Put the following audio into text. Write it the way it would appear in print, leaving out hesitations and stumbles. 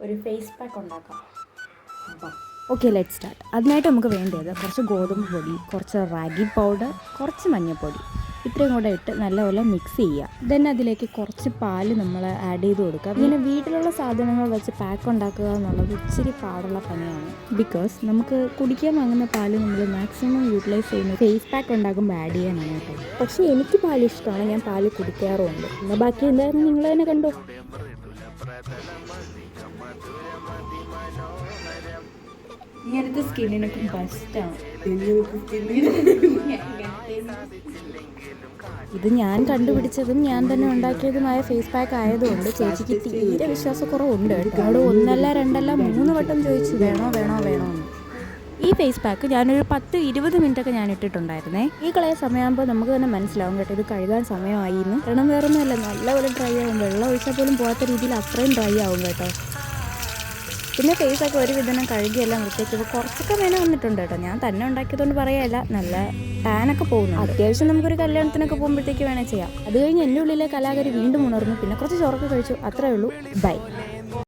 ഒരു face pack ഉണ്ടാക്കാം. Okay, let start. അതിനായിട്ട് നമുക്ക് വേണ്ടത് കുറച്ച് ഗോതമ്പ് പൊടി, കുറച്ച് റാഗി പൗഡർ, കുറച്ച് മഞ്ഞൾപ്പൊടി, ഇത്രയും കൂടെ ഇട്ട് നല്ലപോലെ മിക്സ് ചെയ്യുക. ദെൻ അതിലേക്ക് കുറച്ച് പാല് നമ്മൾ ആഡ് ചെയ്ത് കൊടുക്കുക. പിന്നെ വീട്ടിലുള്ള സാധനങ്ങൾ വെച്ച് പാക്ക് ഉണ്ടാക്കുക എന്നുള്ളത് ഇച്ചിരി പാടുള്ള പണിയാണ്. ബിക്കോസ് നമുക്ക് കുടിക്കാൻ വാങ്ങുന്ന പാല് നമ്മൾ മാക്സിമം യൂട്ടിലൈസ് ചെയ്യുന്ന ഫേസ് പാക്ക് ഉണ്ടാക്കുമ്പോൾ ആഡ് ചെയ്യാനാണ് കേട്ടോ. പക്ഷേ എനിക്ക് പാൽ ഇഷ്ടമാണ്, ഞാൻ പാല് കുടിക്കാറുമുണ്ട്. എന്നാൽ ബാക്കി എന്തായാലും നിങ്ങൾ തന്നെ കണ്ടോ. ഇങ്ങനത്തെ സ്കിന്നിനൊക്കെ ബെസ്റ്റാണ്. ഇത് ഞാൻ കണ്ടുപിടിച്ചതും ഞാൻ തന്നെ ഉണ്ടാക്കിയതുമായ ഫേസ് പാക്ക് ആയതുകൊണ്ട് ചേച്ചിക്ക് തീരെ വിശ്വാസക്കുറവുണ്ട്. എന്നോട് 1 അല്ല 2 അല്ല 3 വട്ടം ചോദിച്ചു വേണോ എന്ന്. ഈ ഫേസ് പാക്ക് ഞാനൊരു 10-20 മിനിറ്റൊക്കെ ഞാൻ ഇട്ടിട്ടുണ്ടായിരുന്നേ. ഈ കളയ സമയമാകുമ്പോൾ നമുക്ക് തന്നെ മനസ്സിലാവും കേട്ടോ ഇത് കഴുകാൻ സമയമായി എന്ന്. കാരണം വേറൊന്നുമല്ല, നല്ലപോലെ ഡ്രൈ ആവും. വെള്ളം ഒഴിച്ചാൽ പോലും പോകാത്ത രീതിയിൽ അത്രയും ഡ്രൈ ആവും കേട്ടോ. പിന്നെ ഫേസൊക്കെ ഒരു വിധനം കഴുകിയെല്ലാം വൃത്തിയാക്കിയപ്പോൾ കുറച്ചൊക്കെ വേന വന്നിട്ടുണ്ട് കേട്ടോ. ഞാൻ തന്നെ ഉണ്ടാക്കിയതുകൊണ്ട് പറയല്ല, നല്ല ടാനൊക്കെ പോകുന്നു. അത്യാവശ്യം നമുക്കൊരു കല്യാണത്തിനൊക്കെ പോകുമ്പോഴത്തേക്ക് വേണേൽ ചെയ്യാം. അത് കഴിഞ്ഞ് എൻ്റെ ഉള്ളിലെ കലാകാരി വീണ്ടും ഉണർന്നു. പിന്നെ കുറച്ച് ചോറൊക്കെ കഴിച്ചു, അത്രേ ഉള്ളൂ. ബൈ.